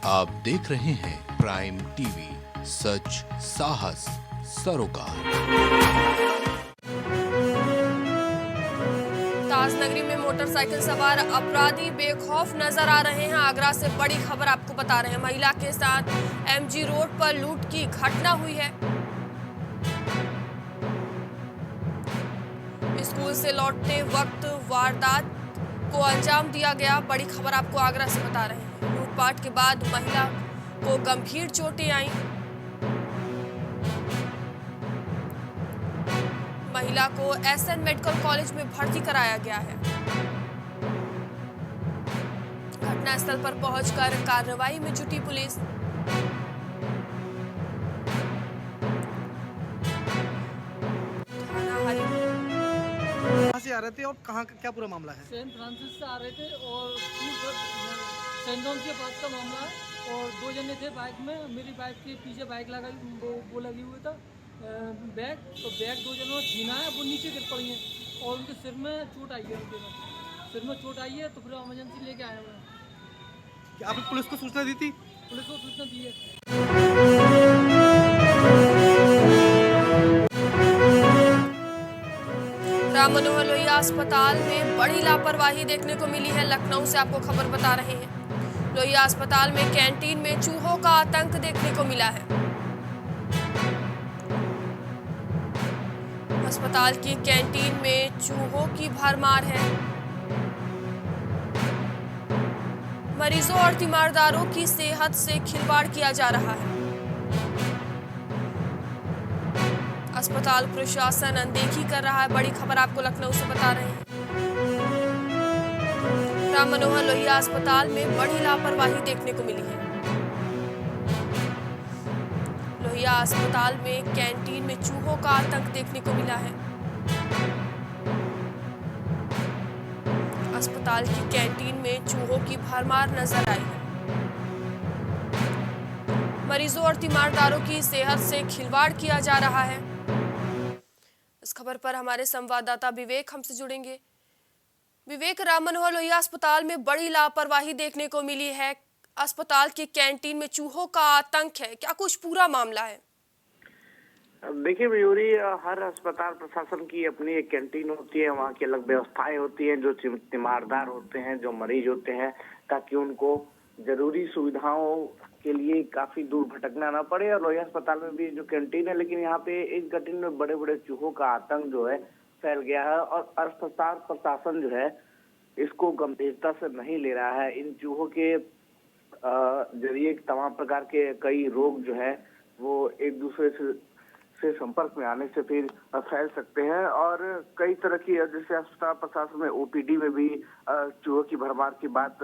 आप देख रहे हैं प्राइम टीवी, सच साहस सरोकार। ताजनगरी में मोटरसाइकिल सवार अपराधी बेखौफ नजर आ रहे हैं। आगरा से बड़ी खबर आपको बता रहे हैं। महिला के साथ एमजी रोड पर लूट की घटना हुई है। स्कूल से लौटते वक्त वारदात को अंजाम दिया गया। बड़ी खबर आपको आगरा से बता रहे हैं। लूटपाट के बाद महिला को गंभीर चोटें आईं। महिला को एसएन मेडिकल कॉलेज में भर्ती कराया गया है। घटनास्थल पर पहुंचकर कार्रवाई में जुटी पुलिस। कहाँ से आ रहे थे और कहाँ क्या पूरा मामला है? सेंट फ्रांसिस से आ रहे थे और सेंट जॉन के पास का मामला है। और दो जने थे बाइक में। मेरी बाइक के पीछे बाइक लगा वो लगी हुई था बैग। तो बैग दो जनों ने छीना है, वो नीचे गिर पड़ी हैं और उनके सिर में चोट आई है। उनके सिर में चोट आई है तो फिर इमरजेंसी लेके आए हुए हैं। क्या आपने पुलिस को सूचना दी थी? पुलिस को सूचना दी है। राम मनोहर लोहिया अस्पताल में बड़ी लापरवाही देखने को मिली है। लखनऊ से आपको खबर बता रहे हैं। लोहिया अस्पताल में कैंटीन में चूहों का आतंक देखने को मिला है। अस्पताल की कैंटीन में चूहों की भरमार है। मरीजों और तीमारदारों की सेहत से खिलवाड़ किया जा रहा है। अस्पताल प्रशासन अनदेखी कर रहा है। बड़ी खबर आपको लखनऊ से बता रहे हैं। राम मनोहर लोहिया अस्पताल में बड़ी लापरवाही देखने को मिली है। लोहिया अस्पताल में कैंटीन में चूहों का आतंक देखने को मिला है। अस्पताल की कैंटीन में चूहों की भरमार नजर आई है। मरीजों और तीमारदारों की सेहत से खिलवाड़ किया जा रहा है। इस खबर पर हमारे संवाददाता विवेक हमसे जुड़ेंगे। विवेक, राम मनोहर लोहिया अस्पताल में बड़ी लापरवाही देखने को मिली है। अस्पताल की कैंटीन में चूहों का आतंक है, क्या कुछ पूरा मामला है? देखिए मयूरी, हर अस्पताल प्रशासन की अपनी एक कैंटीन होती है। वहाँ की अलग व्यवस्थाएं होती हैं। जो तीमारदार होते हैं, जो मरीज होते हैं, ताकि उनको जरूरी सुविधाओं के लिए काफी दूर भटकना ना पड़े। और लोहिया अस्पताल में भी जो कैंटीन है, लेकिन यहाँ पे एक कैंटीन में बड़े बड़े चूहों का आतंक जो है फैल गया है। और अस्पताल प्रशासन जो है इसको गंभीरता से नहीं ले रहा है। इन चूहों के जरिए तमाम प्रकार के कई रोग जो है वो एक दूसरे से संपर्क में आने से फिर फैल सकते हैं। और कई तरह की, जैसे अस्पताल प्रशासन में ओपीडी में भी चूहों की भरमार की बात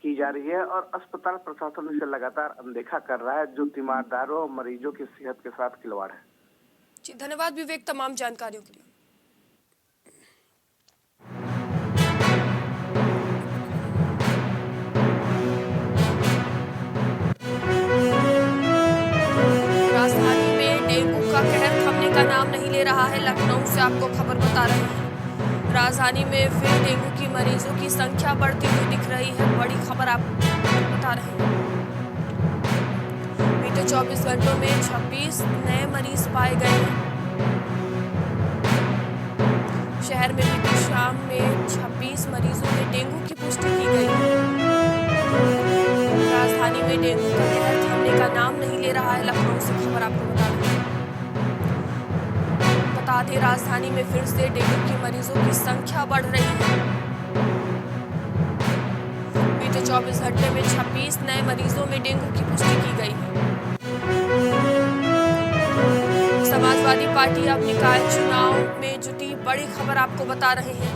की जा रही है। और अस्पताल प्रशासन इसे लगातार अनदेखा कर रहा है, जो तीमारदारों और मरीजों की सेहत के साथ खिलवाड़ है। जी धन्यवाद विवेक तमाम जानकारियों के लिए। राजधानी में डेंगू का कहर थमने का नाम नहीं ले रहा है। लखनऊ से आपको खबर बता रहे हैं। राजधानी में फिर डेंगू की मरीजों की संख्या बढ़ती हुई दिख रही है। बड़ी खबर आप बता रहे हैं। बीते 24 घंटों में 26 नए मरीज पाए गए हैं। शहर में बीती शाम में 26 मरीजों में डेंगू की पुष्टि की गई है। राजधानी में डेंगू का कहर थमने का नाम नहीं ले रहा है। लखनऊ से खबर आपको बता रहे हैं। बता दें, राजधानी में फिर से डेंगू की मरीजों की संख्या बढ़ रही है। बीते 24 घंटे में 26 नए मरीजों में डेंगू की पुष्टि की गई है। समाजवादी पार्टी अब निकाय चुनाव में जुटी। बड़ी खबर आपको बता रहे हैं।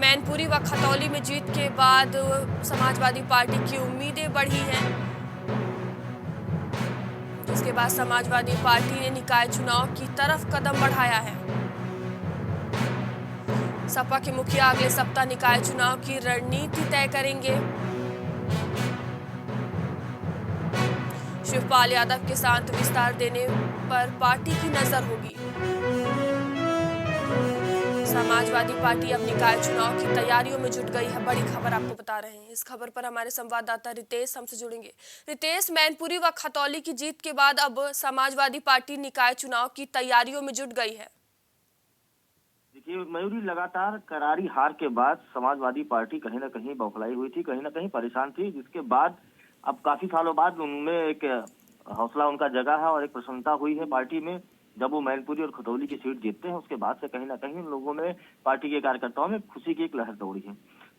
मैनपुरी व खतौली में जीत के बाद समाजवादी पार्टी की उम्मीदें बढ़ी हैं। जिसके बाद समाजवादी पार्टी ने निकाय चुनाव की तरफ कदम बढ़ाया है। सपा के मुखिया अगले सप्ताह निकाय चुनाव की रणनीति तय करेंगे। शिवपाल यादव के साथ विस्तार देने पर पार्टी की नजर होगी। समाजवादी पार्टी अब निकाय चुनाव की तैयारियों में जुट गई है, बड़ी खबर आपको बता रहे हैं। इस खबर पर हमारे संवाददाता रितेश हमसे जुड़ेंगे। रितेश, मैनपुरी व खतौली की जीत के बाद अब समाजवादी पार्टी निकाय चुनाव की तैयारियों में जुट गई है। देखिए मयूरी, लगातार करारी हार के बाद समाजवादी पार्टी कहीं ना कहीं बौखलाई हुई थी, कहीं ना कहीं परेशान थी, जिसके बाद अब काफी सालों बाद उनमें एक हौसला उनका जगा है और एक प्रसन्नता हुई है पार्टी में। जब वो मैनपुरी और खतौली की सीट जीतते हैं उसके बाद से कहीं ना कहीं लोगों में, पार्टी के कार्यकर्ताओं में खुशी की एक लहर दौड़ी है।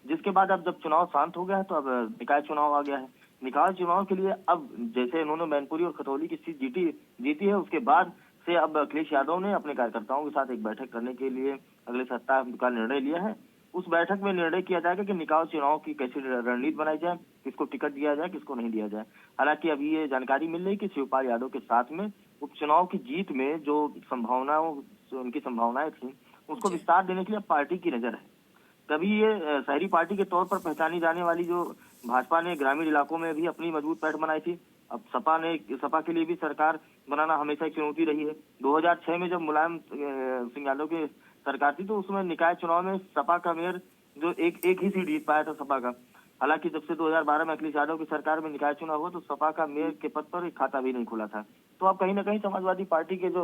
जिसके बाद अब जब चुनाव शांत हो गया है तो अब निकाय चुनाव आ गया है। निकाय चुनाव के लिए अब जैसे इन्होंने मैनपुरी और खतौली की सीट जीती है, उसके बाद से अब अखिलेश यादव ने अपने कार्यकर्ताओं के साथ एक बैठक करने के लिए अगले सप्ताह का निर्णय लिया है। उस बैठक में निर्णय किया जाएगा कि निकाय चुनाव की कैसी रणनीति बनाई जाए, किसको टिकट दिया जाए, किसको नहीं दिया जाए। हालांकि अभी ये जानकारी मिल रही है कि शिवपाल यादव के साथ में उपचुनाव की जीत में जो उनकी संभावनाएं थी, उसको विस्तार देने के लिए पार्टी की नजर है। तभी ये शहरी पार्टी के तौर पर पहचानी जाने वाली जो भाजपा ने ग्रामीण इलाकों में भी अपनी मजबूत पैठ बनाई थी, अब सपा के लिए भी सरकार बनाना हमेशा एक चुनौती रही है। 2006 में जब मुलायम सिंह यादव की सरकार थी तो उसमें निकाय चुनाव में सपा का मेयर जो एक ही सीट जीत पाया था सपा का। हालांकि जब से 2012 में अखिलेश यादव की सरकार में निकाय चुनाव हुआ तो सपा का मेयर के पद पर एक खाता भी नहीं खुला था। तो अब कहीं ना कहीं समाजवादी पार्टी के जो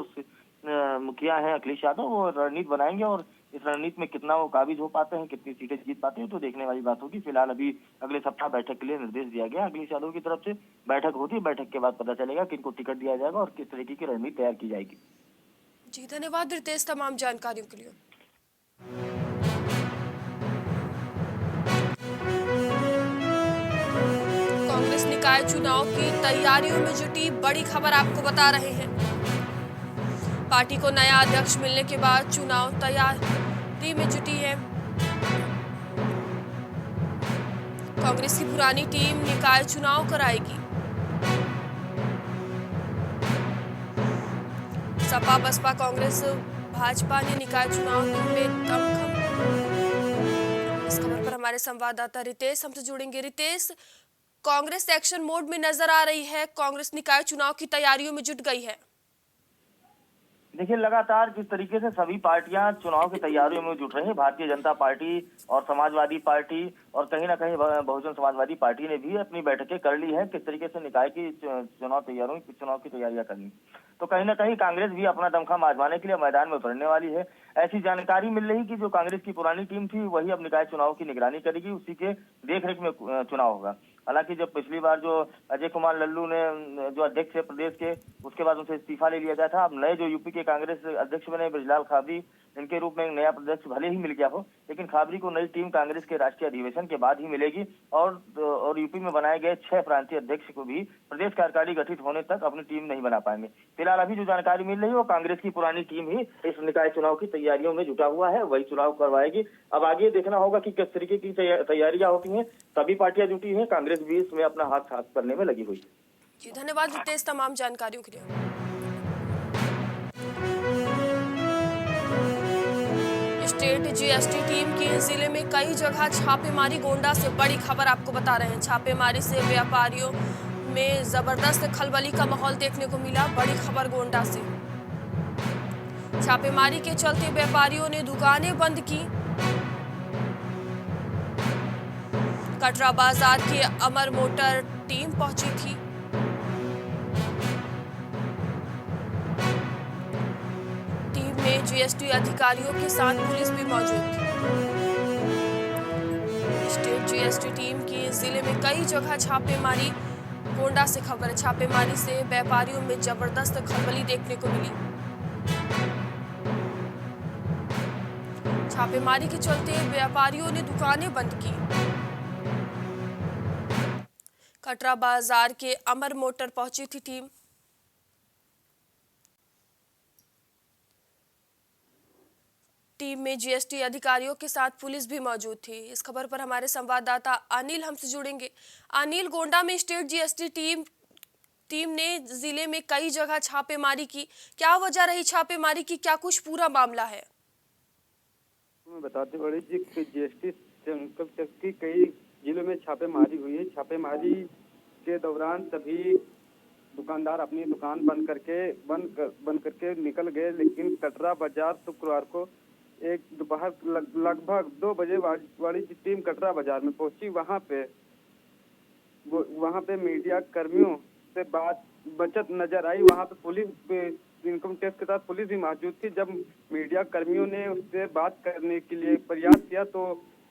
मुखिया हैं अखिलेश यादव, वो रणनीति बनाएंगे और इस रणनीति में कितना वो काबिज हो पाते हैं, कितनी सीटें जीत पाते हैं, तो देखने वाली बात होगी। फिलहाल अभी अगले सप्ताह बैठक के लिए निर्देश दिया गया। अखिलेश यादव की तरफ से बैठक होती है, बैठक के बाद पता चलेगा किनको टिकट दिया जाएगा और किस तरीके की रणनीति तैयार की जाएगी। जी धन्यवाद रितेश तमाम जानकारियों के लिए। कांग्रेस निकाय चुनाव की तैयारियों में जुटी, बड़ी खबर आपको बता रहे हैं। पार्टी को नया अध्यक्ष मिलने के बाद चुनाव तैयारी में जुटी है। कांग्रेस की पुरानी टीम निकाय चुनाव कराएगी। सपा बसपा कांग्रेस भाजपा ने निकाय चुनाव में दमखम। इस खबर पर हमारे संवाददाता रितेश हमसे जुड़ेंगे। रितेश, कांग्रेस एक्शन मोड में नजर आ रही है, कांग्रेस निकाय चुनाव की तैयारियों में जुट गई है। देखिए लगातार जिस तरीके से सभी पार्टियां चुनाव की तैयारियों में जुट रही है, भारतीय जनता पार्टी और समाजवादी पार्टी और कहीं ना कहीं बहुजन समाजवादी पार्टी ने भी अपनी बैठकें कर ली है किस तरीके से निकाय की चुनाव की तैयारियां करनी। तो कहीं ना कहीं कांग्रेस भी अपना दमखम आजमाने के लिए मैदान में उतरने वाली है। ऐसी जानकारी मिल रही कि जो कांग्रेस की पुरानी टीम थी वही अब निकाय चुनाव की निगरानी करेगी, उसी के देखरेख में चुनाव होगा। हालांकि जब पिछली बार जो अजय कुमार लल्लू ने जो अध्यक्ष है प्रदेश के, उसके बाद उनसे इस्तीफा ले लिया गया था। अब नए जो यूपी के कांग्रेस अध्यक्ष बने ब्रजलाल खाबरी, इनके रूप में एक नया अध्यक्ष भले ही मिल गया हो, लेकिन खाबरी को नई टीम कांग्रेस के राष्ट्रीय अधिवेशन के बाद ही मिलेगी और यूपी में बनाए गए 6 प्रांतीय अध्यक्ष को भी प्रदेश कार्यकारिणी गठित होने तक अपनी टीम नहीं बना पाएंगे। फिलहाल अभी जो जानकारी मिल रही है वो कांग्रेस की पुरानी टीम ही इस निकाय चुनाव की तैयारियों में जुटा हुआ है, वही चुनाव करवाएगी। अब आगे देखना होगा कि किस तरीके की तैयारियां होती हैं। सभी पार्टियां जुटी हैं, कांग्रेस भी इसमें अपना हाथ साफ करने में लगी हुई है। जी धन्यवाद रितेश तमाम जानकारियों के लिए। स्टेट जीएसटी टीम की जिले में कई जगह छापेमारी, गोंडा से बड़ी खबर आपको बता रहे हैं। छापेमारी से व्यापारियों में जबरदस्त खलबली का माहौल देखने को मिला, बड़ी खबर गोंडा से। छापेमारी के चलते व्यापारियों ने दुकानें बंद की। कटरा बाजार की अमर मोटर टीम पहुंची थी। टीम में जीएसटी अधिकारियों के साथ पुलिस भी मौजूद थी। स्टेट जीएसटी टीम की जिले में कई जगह छापेमारी, गोंडा से खबर। छापेमारी से व्यापारियों में जबरदस्त खलबली देखने को मिली। छापेमारी के चलते व्यापारियों ने दुकानें बंद की। कटरा बाजार के अमर मोटर पहुंची थी टीम। टीम में जीएसटी अधिकारियों के साथ पुलिस भी मौजूद थी। इस खबर पर हमारे संवाददाता अनिल हमसे जुड़ेंगे। अनिल, गोंडा में स्टेट जीएसटी टीम ने जिले में कई जगह छापेमारी की, क्या वजह रही छापेमारी की, क्या कुछ पूरा मामला है? मैं बताते बड़ी जी कि जीएसटी की कई जिलों में छापेमारी हुई है। छापेमारी के दौरान सभी दुकानदार अपनी दुकान बंद करके निकल गए, लेकिन कटरा बाजार शुक्रवार को एक दोपहर लगभग 2 बजे वाली टीम कटरा बाजार में पहुंची। वहां पे मीडिया कर्मियों से बात बचत नजर आई। वहां पे पुलिस, इनकम टैक्स के साथ पुलिस भी मौजूद थी। जब मीडिया कर्मियों ने उससे बात करने के लिए प्रयास किया तो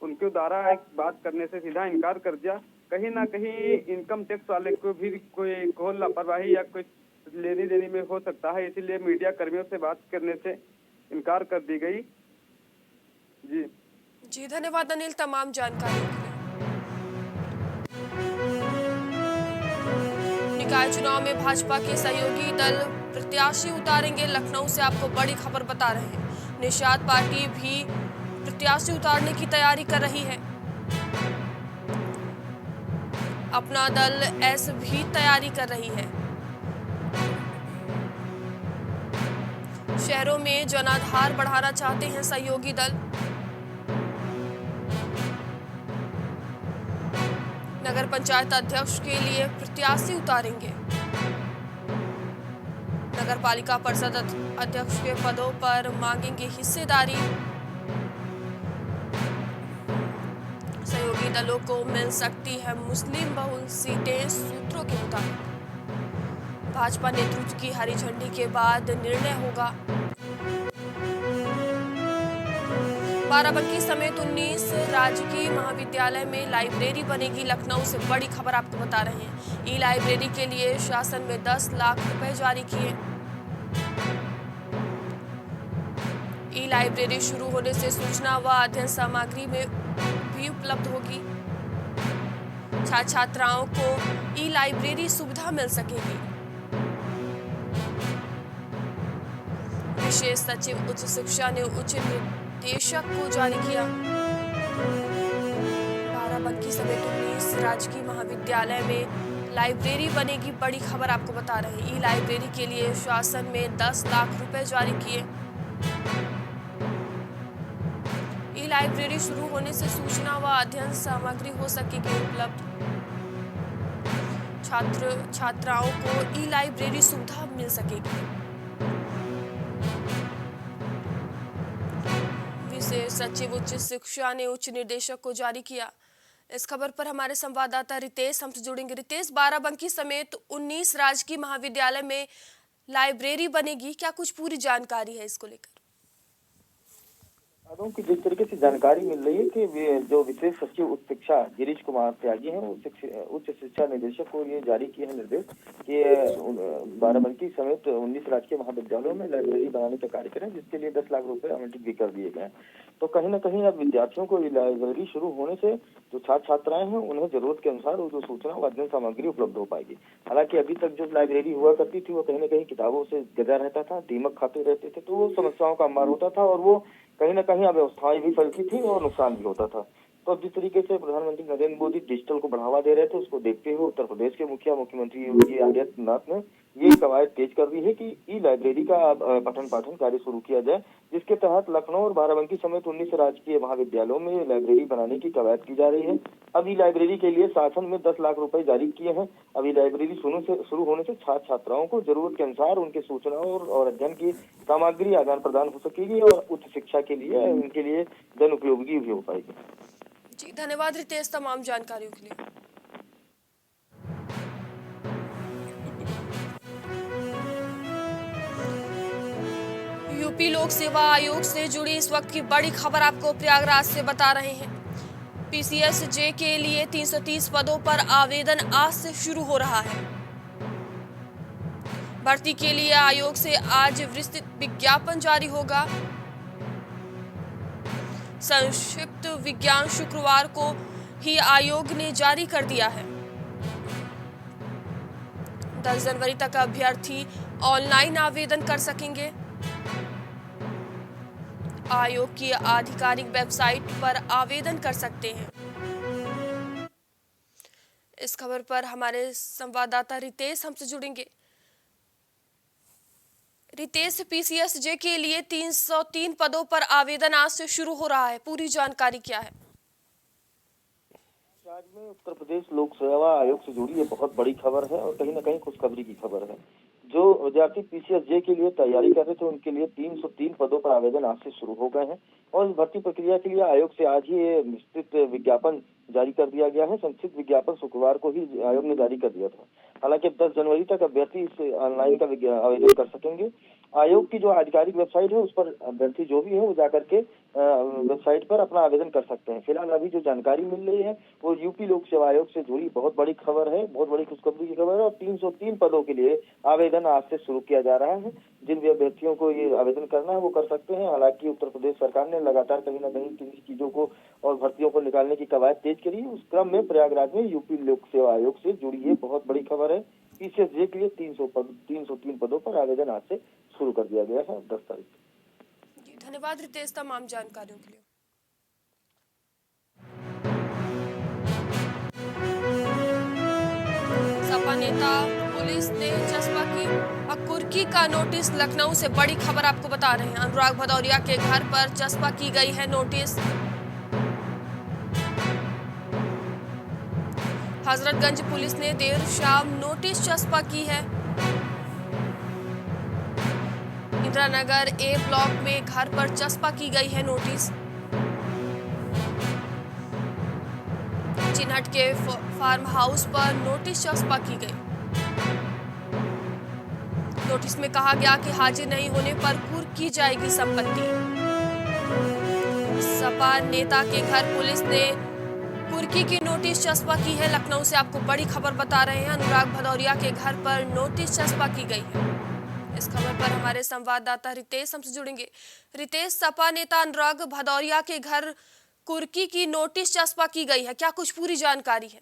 उनके द्वारा बात करने से सीधा इनकार कर दिया। कहीं ना कहीं इनकम टैक्स वाले को भी कोई लापरवाही या कोई लेनी देनी में हो सकता है, इसीलिए मीडिया कर्मियों से बात करने से इनकार कर दी गई। जी धन्यवाद अनिल तमाम जानकारी के लिए। निकाय चुनाव में भाजपा के सहयोगी दल प्रत्याशी उतारेंगे, लखनऊ से आपको बड़ी खबर बता रहे हैं। निषाद पार्टी भी प्रत्याशी उतारने की तैयारी कर रही है। अपना दल एस भी तैयारी कर रही है। शहरों में जनाधार बढ़ाना चाहते हैं सहयोगी दल। नगर पंचायत अध्यक्ष के लिए प्रत्याशी उतारेंगे। नगर पालिका परिषद अध्यक्ष के पदों पर मांगेंगे हिस्सेदारी। सहयोगी दलों को मिल सकती है मुस्लिम बहुल सीटें, सूत्रों के मुताबिक। भाजपा नेतृत्व की हरी झंडी के बाद निर्णय होगा। बाराबंकी समेत 19 राजकीय महाविद्यालय में लाइब्रेरी बनेगी। लखनऊ से बड़ी खबर आपको बता रहे हैं। ई लाइब्रेरी के लिए शासन में 10 लाख रुपए जारी किए। ई लाइब्रेरी शुरू होने से सूचना व अध्ययन सामग्री में भी उपलब्ध होगी। छात्र छात्राओं को ई लाइब्रेरी सुविधा मिल सकेगी। विशेष सचिव उच्च शिक्षा ने उच्च निर्देशक को जारी किया। बाराबंकी समेत 19 राजकीय महाविद्यालय में लाइब्रेरी बनेगी, बड़ी खबर आपको बता रहे हैं। ई लाइब्रेरी के लिए शासन में 10 लाख रुपए जारी किए। ई लाइब्रेरी शुरू होने से सूचना व अध्ययन सामग्री हो सकेगी उपलब्ध। छात्र छात्राओं को ई लाइब्रेरी सुविधा मिल सकेगी। विशेष सचिव उच्च शिक्षा ने उच्च निर्देशक को जारी किया। इस खबर पर हमारे संवाददाता रितेश हमसे जुड़ेंगे। रितेश, बाराबंकी समेत 19 राजकीय महाविद्यालय में लाइब्रेरी बनेगी, क्या कुछ पूरी जानकारी है इसको लेकर? की जिस तरीके से जानकारी मिल रही है कि जो विशेष सचिव उच्च शिक्षा गिरीश कुमार त्यागी हैं, उच्च शिक्षा निदेशक को ये जारी किए हैं निर्देश कि बाराबंकी समेत 19 राजकीय महाविद्यालयों में लाइब्रेरी बनाने का कार्य करें, जिसके लिए 10 लाख रुपए आवंटित भी कर दिए गए। तो कहीं ना कहीं अब विद्यार्थियों को लाइब्रेरी शुरू होने से जो छात्र छात्राएं हैं उन्हें जरूरत के अनुसार जो सूचना व अध्ययन सामग्री उपलब्ध हो पाएगी। हालांकि अभी तक जो लाइब्रेरी हुआ करती थी वो कहीं ना कहीं किताबों से गदा रहता था, दीमक खाते रहते थे, तो वो समस्याओं का अंबार होता था और वो कहीं ना कहीं अव्यवस्थाएं भी फैलती थी और नुकसान भी होता था। तो जिस तरीके से प्रधानमंत्री नरेंद्र मोदी डिजिटल को बढ़ावा दे रहे थे, उसको देखते हुए उत्तर प्रदेश के मुख्यमंत्री योगी आदित्यनाथ ने ये कवायद तेज कर दी है कि ई लाइब्रेरी का पठन पाठन कार्य शुरू किया जाए, जिसके तहत लखनऊ और बाराबंकी समेत 19 राजकीय महाविद्यालयों में लाइब्रेरी बनाने की कवायद की जा रही है। अब ई लाइब्रेरी के लिए शासन में 10 लाख रुपए जारी किए हैं। अब ई लाइब्रेरी शुरू होने से छात्र छात्राओं को जरूरत के अनुसार उनके सूचना और अध्ययन की सामग्री आदान प्रदान हो सकेगी और उच्च शिक्षा के लिए उनके लिए जन उपयोगी भी हो पाएगी। जी धन्यवाद रितेश तमाम जानकारियों के लिए। यूपी लोक सेवा आयोग से जुड़ी इस वक्त की बड़ी खबर आपको प्रयागराज से बता रहे हैं। पीसीएसजे के लिए 330 पदों पर आवेदन आज से शुरू हो रहा है। भर्ती के लिए आयोग से आज विस्तृत विज्ञापन जारी होगा। संक्षिप्त विज्ञापन शुक्रवार को ही आयोग ने जारी कर दिया है। 10 जनवरी तक अभ्यर्थी ऑनलाइन आवेदन कर सकेंगे। आयोग की आधिकारिक वेबसाइट पर आवेदन कर सकते हैं। इस खबर पर हमारे संवाददाता रितेश हमसे जुड़ेंगे। रितेश, पीसीएसजे के लिए 303 पदों पर आवेदन आज से शुरू हो रहा है, पूरी जानकारी क्या है? राज्य में उत्तर प्रदेश लोक सेवा आयोग से जुड़ी ये बहुत बड़ी खबर है और कहीं ना कहीं खुशखबरी की खबर है। जो विद्यार्थी पीसीएसजे के लिए तैयारी कर रहे थे उनके लिए 303 पदों पर आवेदन आज से शुरू हो गए हैं और इस भर्ती प्रक्रिया के लिए आयोग से आज ही विस्तृत विज्ञापन जारी कर दिया गया है। संक्षिप्त विज्ञापन शुक्रवार को ही आयोग ने जारी कर दिया था। हालांकि 10 जनवरी तक अभ्यर्थी इस ऑनलाइन का आवेदन कर सकेंगे। आयोग की जो आधिकारिक वेबसाइट है उस पर अभ्यर्थी जो भी है वो जाकर के वेबसाइट पर अपना आवेदन कर सकते हैं। फिलहाल अभी जो जानकारी मिल रही है वो यूपी लोक सेवा आयोग से जुड़ी बहुत बड़ी खबर है, बहुत बड़ी खुशखबरी की खबर है और 303 पदों के लिए आवेदन आज से शुरू किया जा रहा है। जिन भी अभ्यर्थियों को ये आवेदन करना है वो कर सकते हैं। हालांकि उत्तर प्रदेश सरकार ने लगातार कहीं न कहीं किसी चीजों को और भर्तियों को निकालने की कवायद तेज करी है। उस क्रम में प्रयागराज में यूपी लोक सेवा आयोग से जुड़ी ये बहुत बड़ी खबर है। पीसीएसजे के लिए 303 पदों पर आवेदन आज से शुरू कर दिया गया है 10 तारीख को। धन्यवाद रितेश तमाम जानकारियों के लिए। सपा नेता पुलिस ने जसपा की कुर्की का नोटिस, लखनऊ से बड़ी खबर आपको बता रहे हैं। अनुराग भदौरिया के घर पर जसपा की गई है नोटिस। हजरतगंज पुलिस ने देर शाम नोटिस जसपा की है। इंदिरानगर ए ब्लॉक में घर पर जसपा की गई है नोटिस। चिन्हट के फार्म हाउस पर नोटिस जसपा की गई। नोटिस में कहा गया कि हाजिर नहीं होने पर कुर्क की जाएगी संपत्ति। सपा नेता के घर पुलिस ने कुर्की की नोटिस चस्पा की है। लखनऊ से आपको बड़ी खबर बता रहे हैं। अनुराग भदौरिया के घर पर नोटिस चस्पा की गई है। इस खबर पर हमारे संवाददाता रितेश हमसे जुड़ेंगे। रितेश, सपा नेता अनुराग भदौरिया के घर कुर्की की नोटिस चस्पा की गई है, क्या कुछ पूरी जानकारी है?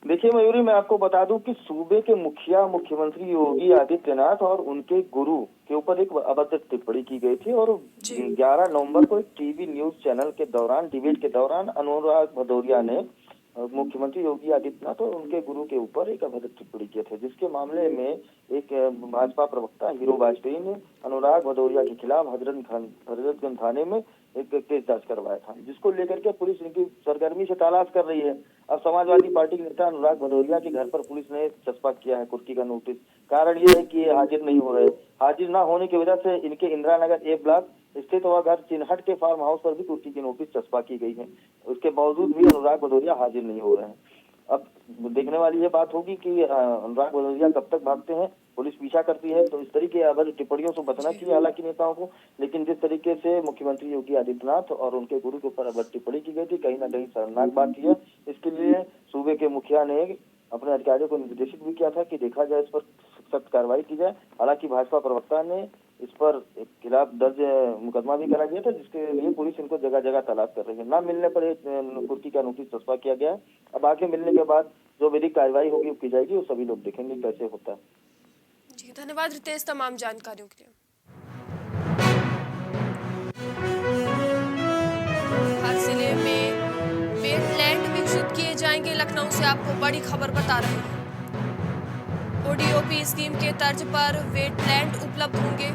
देखिए मयूरी, मैं आपको बता दूं कि सूबे के मुखिया मुख्यमंत्री योगी आदित्यनाथ और उनके गुरु के ऊपर एक अभद्र टिप्पणी की गई थी और 11 नवंबर को एक टीवी न्यूज चैनल के दौरान डिबेट के दौरान अनुराग भदौरिया ने मुख्यमंत्री योगी आदित्यनाथ और उनके गुरु के ऊपर एक अभद्र टिप्पणी किए थे, जिसके मामले में एक भाजपा प्रवक्ता हीरो वाजपेयी ने अनुराग भदौरिया के खिलाफ हजरतगंज थाने में एक केस दर्ज करवाया था, जिसको लेकर के पुलिस इनकी सरगर्मी से तलाश कर रही है। अब समाजवादी पार्टी के नेता अनुराग भदौरिया के घर पर पुलिस ने चस्पा किया है कुर्की का नोटिस। कारण ये है कि ये हाजिर नहीं हो रहे। हाजिर न होने की वजह से इनके इंदिरानगर ए ब्लॉक स्थित हुआ घर चिन्हट के फार्म हाउस पर भी कुर्की की नोटिस चस्पा की गई है। उसके बावजूद भी अनुराग भदौरिया हाजिर नहीं हो रहे हैं। अब देखने वाली ये बात होगी कि अनुराग भदौरिया कब तक भागते हैं। पुलिस पीछा करती है तो इस तरीके अभद्र टिप्पणियों से बचना चाहिए हालांकि नेताओं को, लेकिन जिस तरीके से मुख्यमंत्री योगी आदित्यनाथ और उनके गुरु के ऊपर अभद्र टिप्पणी की गई थी, कहीं ना कहीं शर्मनाक बात की है। इसके लिए सूबे के मुखिया ने अपने अधिकारियों को निर्देशित भी किया था कि देखा जाए, इस पर सख्त कार्रवाई की जाए। हालांकि भाजपा प्रवक्ता ने इस पर खिलाफ दर्ज मुकदमा भी करा गया था, जिसके लिए पुलिस इनको जगह जगह तलाश कर रही है। ना मिलने पर कुर्की का नोटिस चस्पा किया गया है। अब आगे मिलने के बाद जो विधिक कार्रवाई होगी की जाएगी, वो सभी लोग देखेंगे कैसे होता है। जी धन्यवाद रितेश तमाम जानकारियों के लिए। हर जिले में वेटलैंड विकसित किए जाएंगे। लखनऊ से आपको बड़ी खबर बता रहे हैं। ओडीओपी स्कीम के तर्ज पर वेटलैंड उपलब्ध होंगे।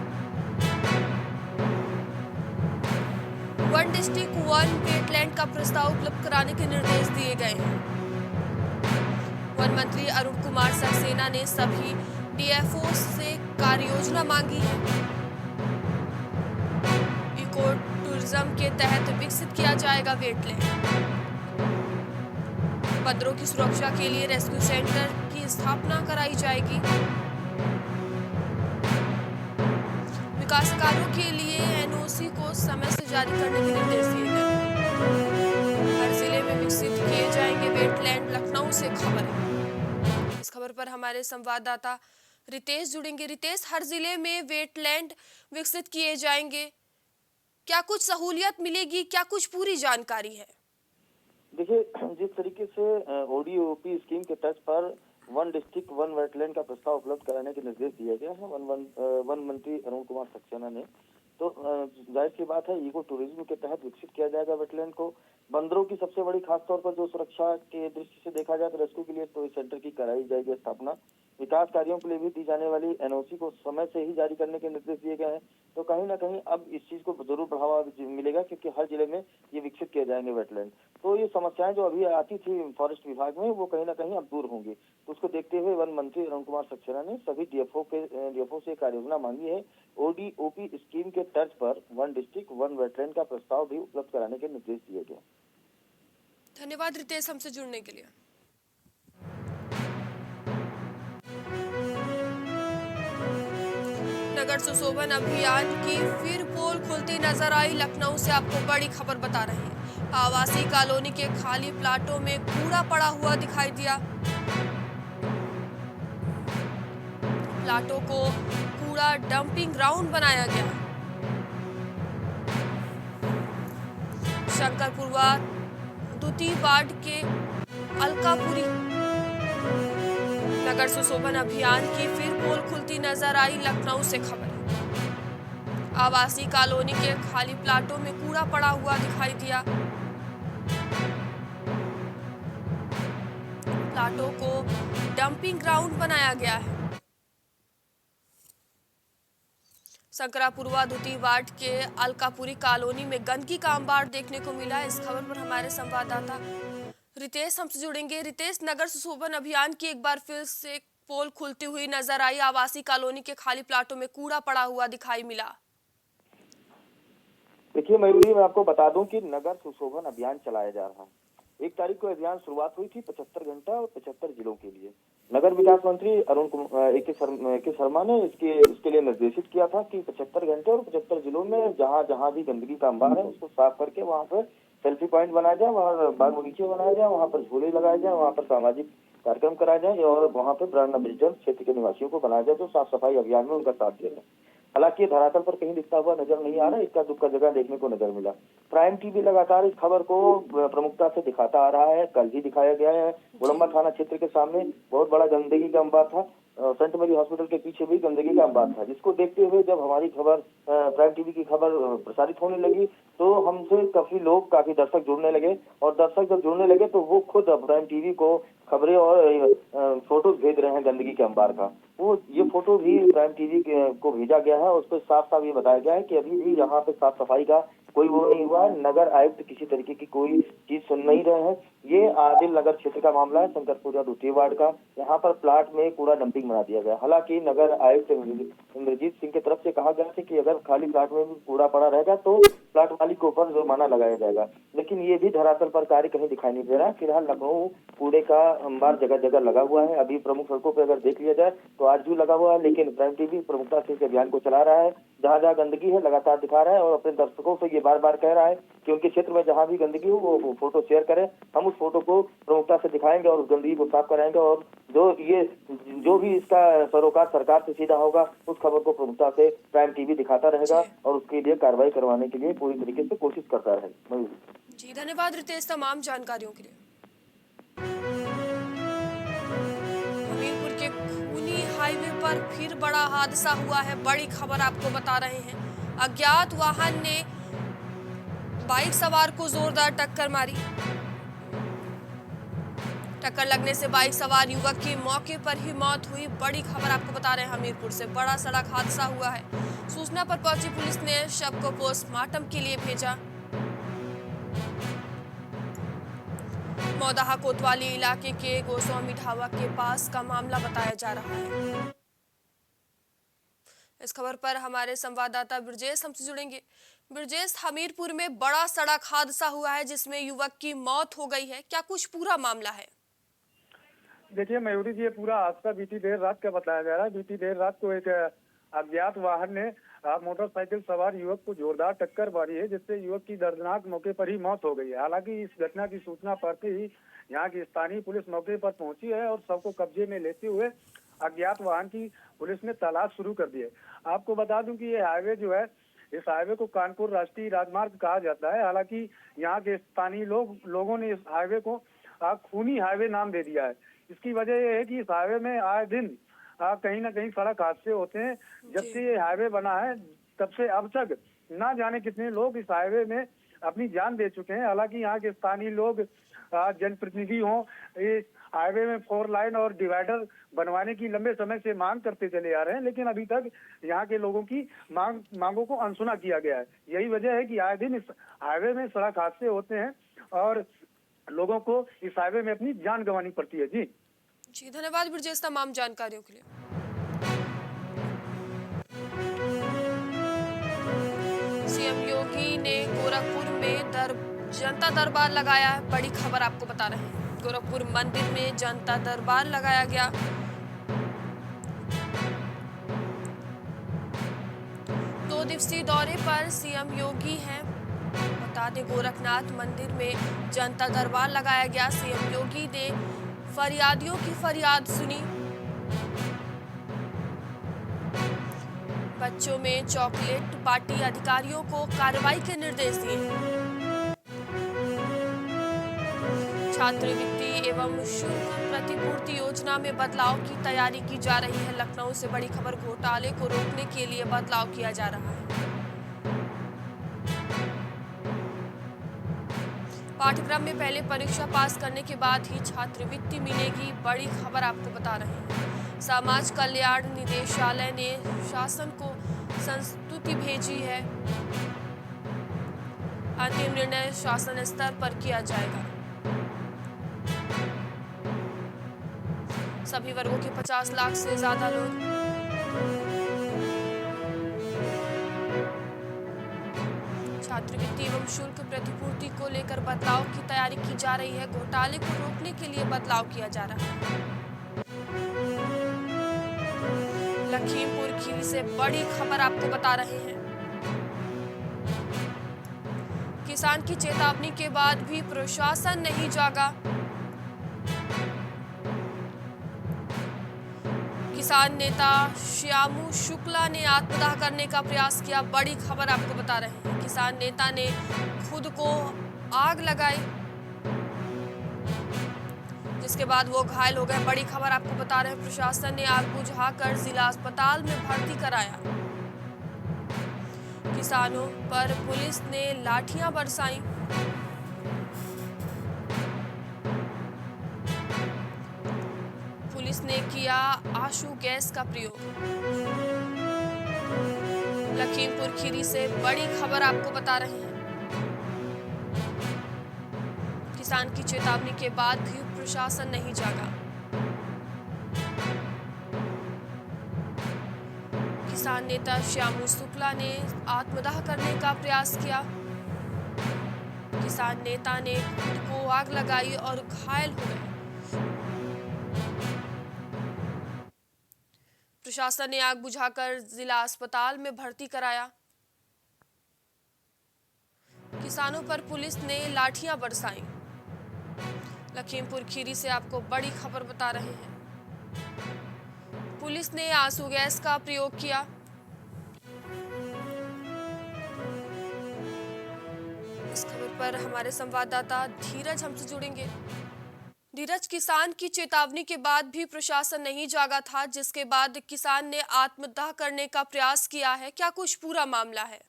वन डिस्ट्रिक्ट वन वेटलैंड का प्रस्ताव उपलब्ध कराने के निर्देश दिए गए हैं। वन मंत्री अरुण कुमार सक्सेना ने सभी डीएफओ से कार्य योजना मांगी है। इको टूरिज्म के तहत विकसित किया जाएगा वेटलैंड। बंदरों की सुरक्षा के लिए रेस्क्यू सेंटर की स्थापना कराई जाएगी। विकास कार्यों के लिए एनओसी को समय से जारी करने के निर्देश दिए गए। हर जिले में विकसित किए जाएंगे वेटलैंड। लखनऊ से खबर है। इस खबर पर हमारे संवाददाता रितेश जुड़ेंगे। रितेश, हर जिले में वेटलैंड विकसित किए जाएंगे, क्या कुछ सहूलियत मिलेगी, क्या कुछ पूरी जानकारी है? देखिए, जिस तरीके से ओडीओपी स्कीम के तर्ज पर वन डिस्ट्रिक्ट वन वेटलैंड का प्रस्ताव उपलब्ध कराने के निर्देश दिया गया है वन मंत्री अरुण कुमार सक्सेना ने, तो जाहिर सी बात है इको टूरिज्म के तहत विकसित किया जाएगा वेटलैंड को। बंदरों की सबसे बड़ी खासतौर पर जो सुरक्षा के दृष्टि से देखा जाए तो रेस्क्यू के लिए तो इस सेंटर की कराई जाएगी स्थापना। विकास कार्यों के लिए भी दी जाने वाली एनओसी को समय से ही जारी करने के निर्देश दिए गए हैं। तो कहीं ना कहीं अब इस चीज को जरूर बढ़ावा मिलेगा, क्योंकि हर जिले में ये विकसित किए जाएंगे वेटलैंड। तो ये समस्याएं जो अभी आती थी फॉरेस्ट विभाग में, वो कहीं ना कहीं अब दूर होंगी। तो उसको देखते हुए वन मंत्री अरुण कुमार सक्सेना ने सभी डीएफओ से कार्य योजना मांगी है। ओडीओपी स्कीम के तर्ज पर वन डिस्ट्रिक्ट वन वेटलैंड का प्रस्ताव भी उपलब्ध कराने के निर्देश दिए गए। धन्यवाद रितेश हमसे जुड़ने के लिए। नगर सुशोभन अभियान की फिर पोल खुलती नजर आई। लखनऊ से आपको बड़ी खबर बता रहे हैं। आवासीय कॉलोनी के खाली प्लाटों में कूड़ा पड़ा हुआ दिखाई दिया। प्लाटों को कूड़ा डंपिंग ग्राउंड बनाया गया। शंकरपुरवा द्वितीय वार्ड के अलकापुरी नगर सुशोभन अभियान की फिर पोल खुलती नजर आई। लखनऊ से खबर है। आवासीय कॉलोनी के खाली प्लाटों में कूड़ा पड़ा हुआ दिखाई दिया। प्लाटों को डंपिंग ग्राउंड बनाया गया है। शंकरापुरवा द्वितीय वार्ड के अलकापुरी कॉलोनी में गंदगी का अंबार देखने को मिला। इस खबर पर हमारे संवाददाता रितेश हमसे जुड़ेंगे। रितेश, नगर सुशोभन अभियान की एक बार फिर से पोल खुलती हुई नजर आई। आवासीय कॉलोनी के खाली प्लाटों में कूड़ा पड़ा हुआ दिखाई मिला। देखिए मयूरी, मैं आपको बता दूं कि नगर सुशोभन अभियान चलाया जा रहा है। 1 तारीख को अभियान शुरुआत हुई थी 75 घंटा और 75 जिलों के लिए। नगर विकास मंत्री ए के शर्मा ने इसके लिए निर्देशित किया था कि 75 घंटे और 75 जिलों में जहां जहां भी गंदगी का अंबार है उसको साफ करके वहां पर सेल्फी पॉइंट बनाया जाए, वहाँ बाग बगीचे बनाया जाए, वहाँ पर झूले लगाए जाए, वहाँ पर सामाजिक कार्यक्रम कराया जाए और वहाँ पर ब्रांड एम्बेसडर क्षेत्र के निवासियों को बनाया जाए जो साफ सफाई अभियान में उनका साथ दे रहे हैं। हालांकि धरातल पर कहीं दिखता हुआ नजर नहीं आ रहा, इसका दुख का जगह देखने को नजर मिला। प्राइम टीवी लगातार इस खबर को प्रमुखता से दिखाता आ रहा है। कल ही दिखाया गया है, गोलम्बर थाना क्षेत्र के सामने बहुत बड़ा गंदगी का अंबार था। सेंट मेरी हॉस्पिटल के पीछे भी गंदगी का अंबार था, जिसको देखते हुए जब हमारी खबर प्राइम टीवी की खबर प्रसारित होने लगी तो हमसे काफी दर्शक जुड़ने लगे और दर्शक जब जुड़ने लगे तो वो खुद प्राइम टीवी को खबरें और फोटोज भेज रहे हैं गंदगी के अंबार का। वो ये फोटो भी प्राइम टीवी को भेजा गया है। उस पर साफ साफ ये बताया गया है कि अभी भी यहाँ पे साफ सफाई का कोई वो नहीं हुआ है। नगर आयुक्त किसी तरीके की कोई चीज सुन नहीं रहे हैं। ये आदिल नगर क्षेत्र का मामला है, शंकरपुरा द्वितीय वार्ड का। यहाँ पर प्लाट में कूड़ा डंपिंग बना दिया गया। हालांकि नगर आयुक्त इंद्रजीत सिंह की तरफ से कहा गया था कि अगर खाली प्लाट में भी कूड़ा पड़ा रहेगा तो प्लाट मालिक के ऊपर जुर्माना लगाया जाएगा, लेकिन ये भी धरातल पर कार्य कहीं दिखाई नहीं दे रहा। फिलहाल लखनऊ कूड़े का अंबार जगह जगह लगा हुआ है। अभी प्रमुख सड़कों पर अगर देख लिया जाए तो आज भी लगा हुआ है, लेकिन प्राइम टीवी प्रमुखता से इस अभियान को चला रहा है। जहाँ जहाँ गंदगी है लगातार दिखा रहा है और अपने दर्शकों से ये बार बार कह रहा है कि उनके क्षेत्र में जहाँ भी गंदगी हो वो फोटो शेयर करें। हम उस फोटो को प्रमुखता से दिखाएंगे और उस गंदगी को साफ कराएंगे और जो भी इसका सरोकार सरकार से सीधा होगा उस खबर को प्रमुखता से प्राइम टीवी दिखाता रहेगा और उसके लिए कार्रवाई करवाने के लिए पूरी तरीके से कोशिश करता रहेगा। जी धन्यवाद रितेश तमाम जानकारियों के लिए। हमीरपुर के खूनी हाईवे पर फिर बड़ा हादसा हुआ है। बड़ी खबर आपको बता रहे हैं। अज्ञात वाहन ने बाइक सवार को जोरदार टक्कर मारी। टक्कर लगने से बाइक सवार युवक की मौके पर ही मौत हुई। बड़ी खबर आपको बता रहे हैं हमीरपुर से। बड़ा सड़क हादसा हुआ है। सूचना पर पहुंची पुलिस ने शव को पोस्टमार्टम के लिए भेजा। मौदाहा कोतवाली इलाके के गोस्वामी ढाबा के पास का मामला बताया जा रहा है। इस खबर पर हमारे संवाददाता ब्रजेश हमसे जुड़ेंगे। ब्रजेश, हमीरपुर में बड़ा सड़क हादसा हुआ है जिसमें युवक की मौत हो गई है, क्या कुछ पूरा मामला है? देखिए मयूरी जी, ये पूरा हादसा बीती देर रात का बताया जा रहा है। बीती देर रात को एक अज्ञात वाहन ने मोटरसाइकिल सवार युवक को जोरदार टक्कर मारी है, जिससे युवक की दर्दनाक मौके पर ही मौत हो गई है। हालांकि इस घटना की सूचना पाते ही यहाँ की स्थानीय पुलिस मौके पर पहुंची है और शव को कब्जे में लेते हुए अज्ञात वाहन की पुलिस ने तलाश शुरू कर दी है। आपको बता दूं कि ये हाईवे जो है, इस हाईवे को कानपुर राष्ट्रीय राजमार्ग कहा जाता है। हालांकि यहाँ के स्थानीय लोगों ने इस हाईवे को खूनी हाईवे नाम दे दिया है। इसकी वजह यह है कि इस हाईवे में आए दिन कहीं ना कहीं सड़क हादसे होते हैं। जब से ये हाईवे बना है तब से अब तक ना जाने कितने लोग इस हाईवे में अपनी जान दे चुके हैं। हालांकि यहाँ के स्थानीय लोग जनप्रतिनिधि हों, इस हाईवे में 4 लाइन और डिवाइडर बनवाने की लंबे समय से मांग करते चले आ रहे हैं, लेकिन अभी तक यहाँ के लोगों की मांगों को अनसुना किया गया है। यही वजह है कि आए दिन इस हाईवे में सड़क हादसे होते हैं और लोगों को इस हाईवे में अपनी जान गंवानी पड़ती है। जी धन्यवाद ब्रजेश तमाम जानकारियों के लिए। सीएम योगी ने गोरखपुर में जनता दरबार लगाया है, बड़ी खबर आपको बता रहे हैं। गोरखपुर मंदिर में जनता दरबार लगाया गया। दो दिवसीय दौरे पर सीएम योगी हैं। बता दें गोरखनाथ मंदिर में जनता दरबार लगाया गया। सीएम योगी ने फरियादियों की फरियाद सुनी। बच्चों में चॉकलेट बांटी, अधिकारियों को कार्रवाई के निर्देश दिए। छात्रवृत्ति एवं शुल्क प्रतिपूर्ति योजना में बदलाव की तैयारी की जा रही है। लखनऊ से बड़ी खबर, घोटाले को रोकने के लिए बदलाव किया जा रहा है। पाठ्यक्रम में पहले परीक्षा पास करने के बाद ही छात्रवृत्ति मिलेगी, बड़ी खबर आपको बता रहे हैं। समाज कल्याण निदेशालय ने शासन को संस्तुति भेजी है। अंतिम निर्णय शासन स्तर पर किया जाएगा। सभी वर्गों के 50 लाख से ज्यादा लोग छात्रवृत्ति एवं शुल्क प्रतिपूर्ति को लेकर बदलाव की तैयारी की जा रही है। घोटाले को रोकने के लिए बदलाव किया जा रहा है। लखीमपुर खीरी से बड़ी खबर आपको बता रहे हैं। किसान की चेतावनी के बाद भी प्रशासन नहीं जागा। किसान नेता श्यामू शुक्ला ने आत्मदाह करने का प्रयास किया, बड़ी खबर आपको बता रहे हैं। किसान नेता ने खुद को आग लगाई, जिसके बाद वो घायल हो गए, बड़ी खबर आपको बता रहे हैं। प्रशासन ने आग बुझाकर जिला अस्पताल में भर्ती कराया। किसानों पर पुलिस ने लाठियां बरसाई। पुलिस ने किया आंसू गैस का प्रयोग। लखीमपुर खीरी से बड़ी खबर आपको बता रहे हैं। किसान की चेतावनी के बाद भी प्रशासन नहीं जागा। किसान नेता श्यामू शुक्ला ने आत्मदाह करने का प्रयास किया। किसान नेता ने खुद को आग लगाई और घायल हो गए। प्रशासन ने आग बुझाकर जिला अस्पताल में भर्ती कराया। किसानों पर पुलिस ने लाठियां बरसाई। लखीमपुर खीरी से आपको बड़ी खबर बता रहे हैं। पुलिस ने आंसू गैस का प्रयोग किया। इस खबर पर हमारे संवाददाता धीरज हमसे जुड़ेंगे। धीरज, किसान की चेतावनी के बाद भी प्रशासन नहीं जागा था, जिसके बाद किसान ने आत्मदाह करने का प्रयास किया है, क्या कुछ पूरा मामला है?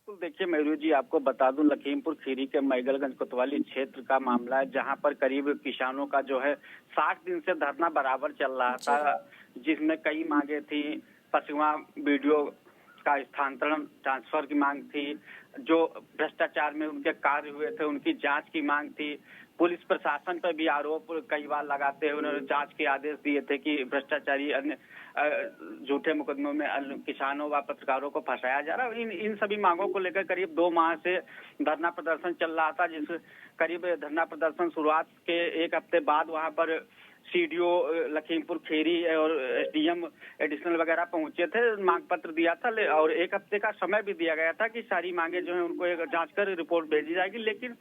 तो देखिए मयूरी जी, आपको बता दूं लखीमपुर खीरी के मैगलगंज कोतवाली क्षेत्र का मामला है, जहां पर करीब किसानों का जो है 60 दिन से धरना बराबर चल रहा था, जिसमें कई मांगे थी। पशुआ वीडियो का स्थानांतरण ट्रांसफर की मांग थी, जो भ्रष्टाचार में उनके कार्य हुए थे उनकी जांच की मांग थी। पुलिस प्रशासन पर भी आरोप कई बार लगाते हुए उन्होंने जांच के आदेश दिए थे कि भ्रष्टाचारी अन्य झूठे मुकदमों में किसानों व पत्रकारों को फंसाया जा रहा है। इन सभी मांगों को लेकर करीब 2 माह से धरना प्रदर्शन चल रहा था, जिस करीब धरना प्रदर्शन शुरुआत के 1 हफ्ते बाद वहां पर सीडीओ लखीमपुर खीरी और एसडीएम एडिशनल वगैरह पहुंचे थे, मांग पत्र दिया था और 1 हफ्ते का समय भी दिया गया था कि सारी मांगे जो है उनको एक जांच कर रिपोर्ट भेजी जाएगी। लेकिन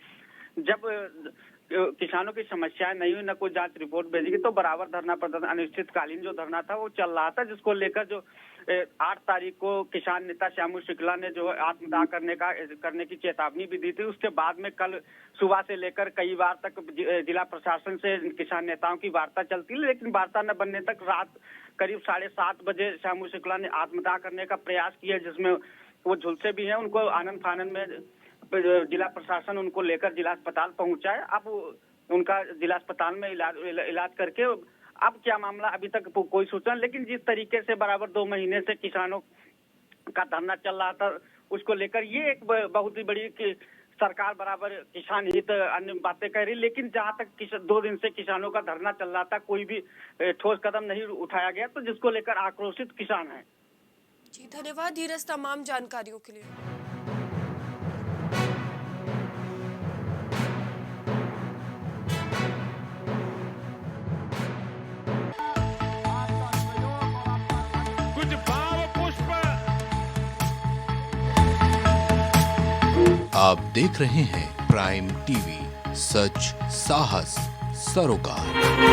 जब किसानों की समस्याएं नहीं हुई, न कोई जांच रिपोर्ट भेजी गई, तो बराबर धरना प्रदर्शन अनिश्चितकालीन जो धरना था वो चल रहा था, जिसको लेकर जो 8 तारीख को किसान नेता श्यामू शुक्ला ने जो आत्मदाह करने की चेतावनी भी दी थी। उसके बाद में कल सुबह से लेकर कई बार तक जिला प्रशासन से किसान नेताओं की वार्ता चलती, लेकिन वार्ता न बनने तक रात करीब 7:30 बजे श्यामू शुक्ला ने आत्मदाह करने का प्रयास किया, जिसमें वो झुलसे भी हैं। उनको आनंद फानन में जिला प्रशासन उनको लेकर जिला अस्पताल पहुंचा है। अब उनका जिला अस्पताल में इलाज करके अब क्या मामला अभी तक कोई सूचना, लेकिन जिस तरीके से बराबर 2 महीने से किसानों का धरना चल रहा था उसको लेकर ये एक बहुत ही बड़ी कि सरकार बराबर किसान हित अन्य बातें कह रही, लेकिन जहां तक 2 दिन से किसानों का धरना चल रहा था कोई भी ठोस कदम नहीं उठाया गया, तो जिसको लेकर आक्रोशित किसान हैं। जी धन्यवाद धीरज तमाम जानकारियों के लिए। आप देख रहे हैं प्राइम टीवी, सच साहस सरोकार।